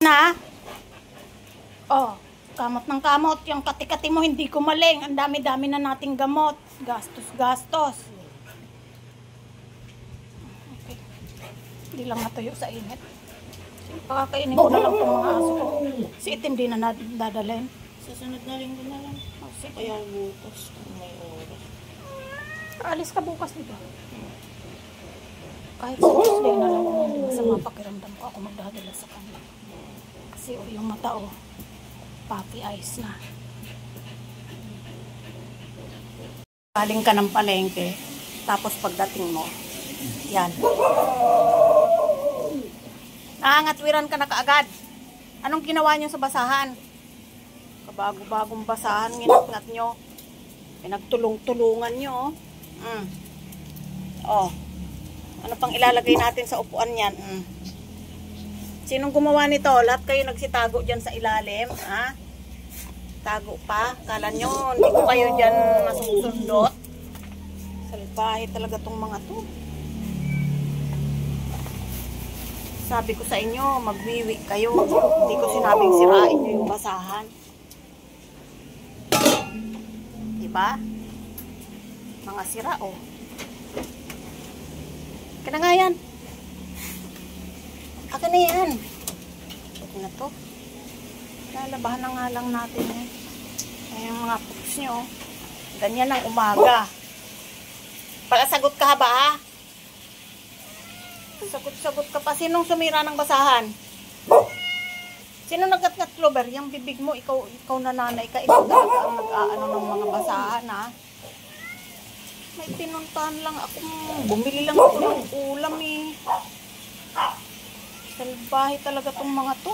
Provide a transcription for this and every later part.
Na? Oh, kamot ng kamot. Yung kati-kati mo hindi kumaling. Ang dami-dami na nating gamot. Gastos. Okay. Hindi lang natuyo sa init. Pakakainin ko na lang itong mga aso ko. Si Itim di na dadalhin. Sasunod na rin ko na lang. Kaya bukas kung may oras. Alis ka bukas dito. Kahit sa Tuesday na lang kung hindi masama pakiramdam ko ako magdadala sa kanila. Kasi yung mata puppy eyes na. Galing ka ng palengke, tapos pagdating mo, yan. Naangatwiran ka na kaagad. Anong ginawa nyo sa basahan? Kabago-bagong basahan, nginat-ngat nyo. Pinagtulong-tulungan nyo. Ano pang ilalagay natin sa upuan yan? Sinong gumawa nito? Lahat kayo nagsitago dyan sa ilalim. Ha? Tago pa. Kala nyo, hindi ko kayo dyan masusundot. Salbahe talaga tong mga to. Sabi ko sa inyo, magwiwi kayo. Hindi ko sinabing sirain nyo yung basahan. Diba? Mga sira, Kana nga yan. Akin na yan. Ito na to. Lalabahan na nga lang natin eh. Ay, yung mga pups nyo. Ganyan ang umaga. Palasagot ka ba ha? Sagot-sagot ka pa. Sinong sumira ng basahan? Sino nagkat-kat Clover? Yung bibig mo, ikaw nanay ka. Ikaw talaga ang nag-aano ng mga basahan ha? May pinuntahan lang ako. Bumili lang ako ng ulam eh. Salbahe talaga tong mga to.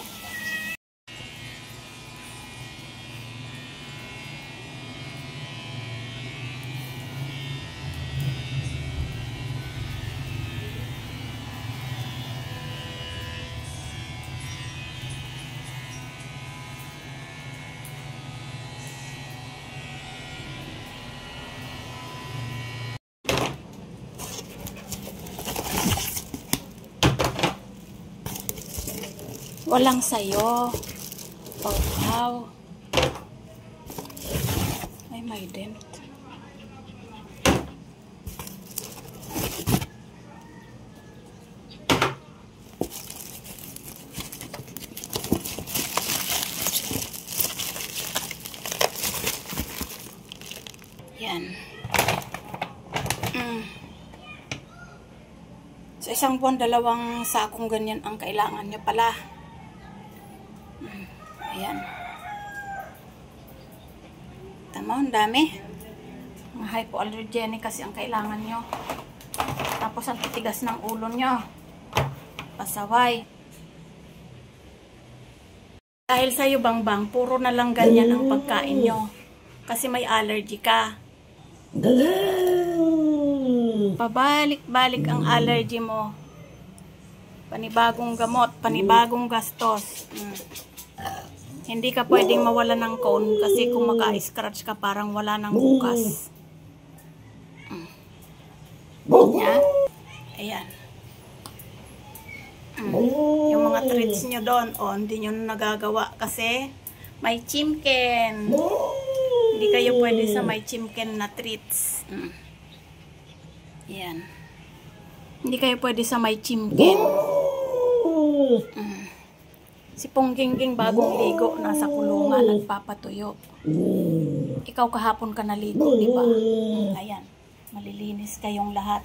Walang sayo. Wow. Ay, may dent. Yan. Sa isang buwan, 2 sakong ganyan ang kailangan nyo pala. Ayan. Tama, ang dami. Mga hypoallergenic kasi ang kailangan nyo. Tapos ang titigas ng ulo nyo. Pasaway. Dahil sa'yo, Bangbang, puro na lang ganyan ang pagkain nyo. Kasi may allergy ka. Pabalik-balik ang allergy mo. Panibagong gamot, panibagong gastos. Hindi ka pwedeng mawala ng cone kasi kung maka-scratch ka parang wala nang bukas. Yeah? Ayan. Yung mga treats nyo doon, hindi nyo nagagawa kasi may chimken. Hindi kayo pwede sa may chimken na treats. Ayan. Hindi kayo pwede sa may chimken. Si Ponggingging bagong ligo, nasa kulungan, nagpapatuyo. Ikaw kahapon ka naligo, di ba? Ayan, malilinis kayong lahat.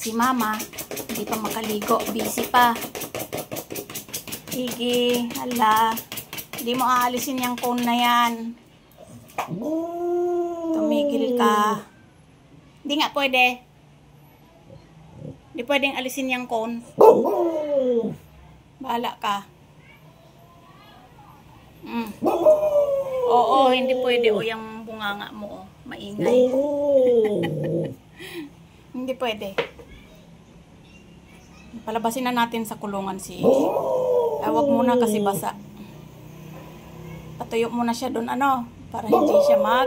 Si Mama, hindi pa makaligo, busy pa. Sige, hala. Hindi mo aalisin yung cone na yan. Tumigil ka. Hindi nga pwede. Hindi pwedeng alisin yung cone. Bahala ka. Oo, hindi pwede. O yung bunganga mo, maingay. Hindi pwede. Palabasin na natin sa kulungan si Huwag muna kasi basa. Patuyo muna siya doon, para hindi siya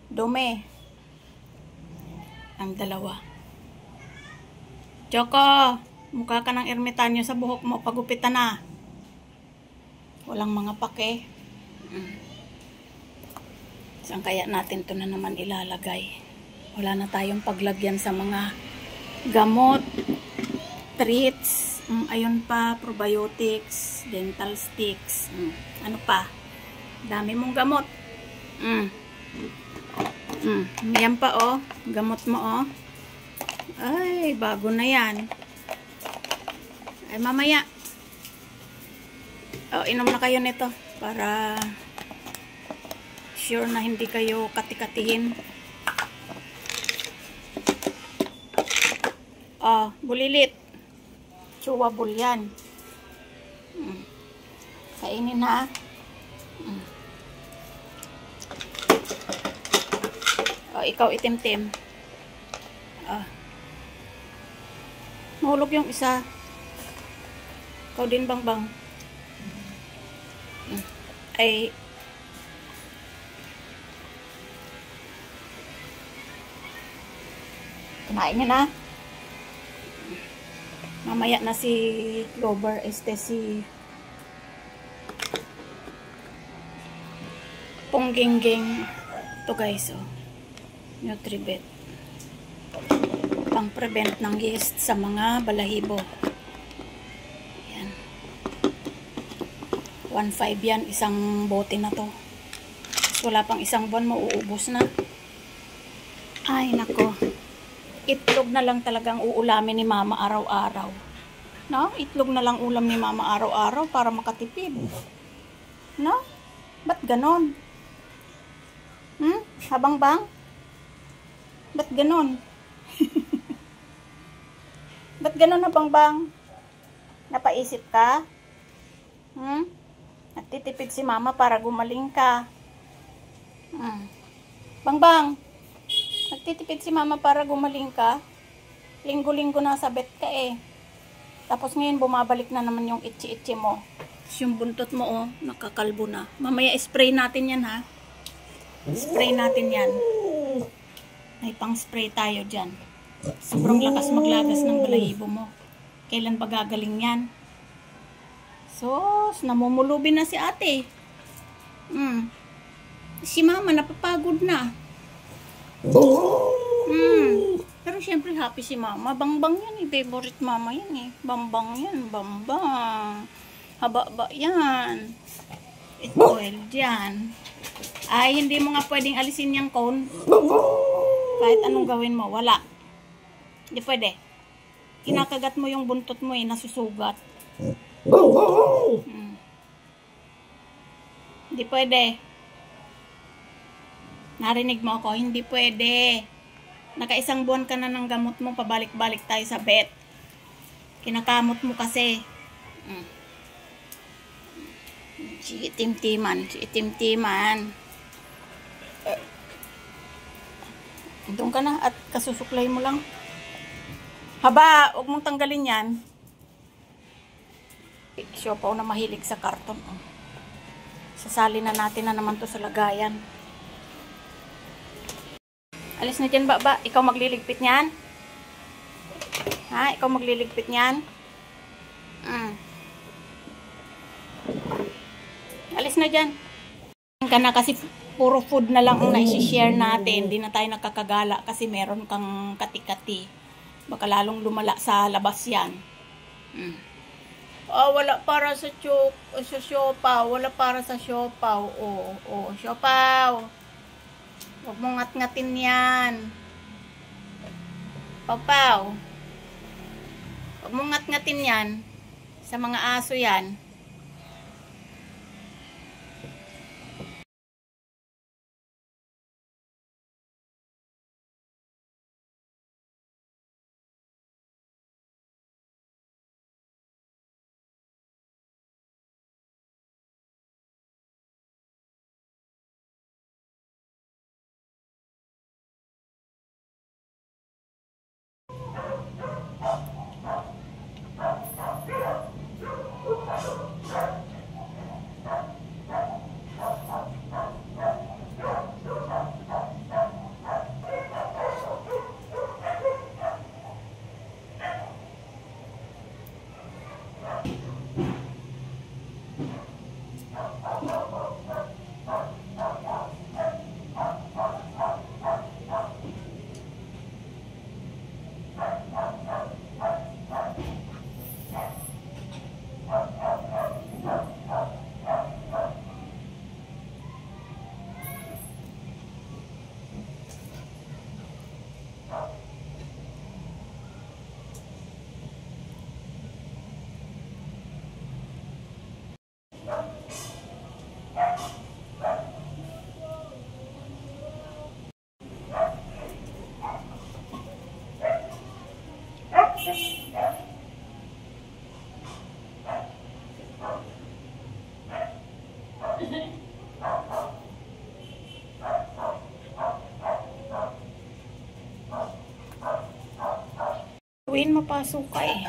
dumi. Ang dalawa. Choco, mukha ka ng ermitanyo sa buhok mo. Pagupitan na. Walang mga pake. Saan kaya natin to na naman ilalagay? Wala na tayong paglagyan sa mga gamot, treats, ayun pa, probiotics, dental sticks, ano pa? Dami mong gamot. Yan pa oh, gamot mo oh. Ay, bago na yan. Ay, mamaya. Oh, inom na kayo nito para sure na hindi kayo katikatihin. Oh, bulilit. Chewable yan. Kainin ha. Oh, ikaw itim-tim. Oh. Mahulog yung isa. Ikaw din bang. Ay, kumain niya na. Mamaya na si Lover, si Ponggenggeng. Ito guys, oh. Nutribet. Pang-prevent ng yeast sa mga balahibo. Yan. 1.5 yan, isang bote na to. Wala pang isang buwan, mauubos na. Ay, nako. Itlog na lang talagang uulamin ni mama araw-araw. No? Itlog na lang ulam ni mama araw-araw para makatipid. No? Ba't ganon? Habang-bang? Ba't ganon? Ba't ganon habang-bang? Napaisip ka? Nagtitipid si mama para gumaling ka. Bang-bang, nagtitipid si mama para gumaling ka. Linggo-linggo na sa bet ka eh. Tapos ngayon bumabalik na naman yung itchi-itchi mo. Yung buntot mo oh, nakakalbo na. Mamaya spray natin yan ha. Spray natin yan. May pang spray tayo dyan. Sobrang lakas maglagas ng balahibo mo. Kailan ba gagaling yan? Sos, namumulubi na si ate. Si mama napapagod na. Pero syempre happy si mama. Bang-bang yan eh. Favorite mama yan eh. Bang-bang yan. Bang-bang. Haba-ba yan. Ito oil dyan. Ay, hindi mo nga pwedeng alisin yung cone. Kahit anong gawin mo. Wala. Hindi pwede. Kinakagat mo yung buntot mo eh. Nasusugat. Hindi pwede. Narinig mo ako? Hindi pwede. Nakaisang buwan ka na ng gamot mo, pabalik-balik tayo sa vet. Kinakamot mo kasi. Itim-timan. Doon ka na at kasusuklay mo lang. Haba, huwag mong tanggalin yan. Siopaw na mahilig sa karton. Sasali na natin na naman to sa lagayan. Alis na dyan, baba. Ikaw magliligpit niyan? Ha? Ikaw magliligpit niyan? Alis na dyan. Ka na kasi puro food na lang ang naisi-share natin. Hindi na tayo nakakagala kasi meron kang kati-kati. Baka lalong lumala sa labas yan. Wala para sa siopaw. Wala para sa siopaw. Siopaw. Huwag mong ngat-ngatin yan. Paw-paw. Huwag mong ngat-ngatin yan. Sa mga aso yan. gawin, mapasok ka eh.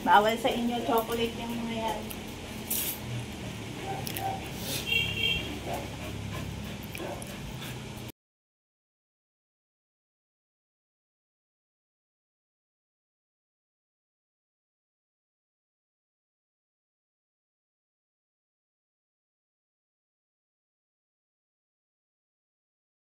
Bawal sa inyo chocolate yung mga yan.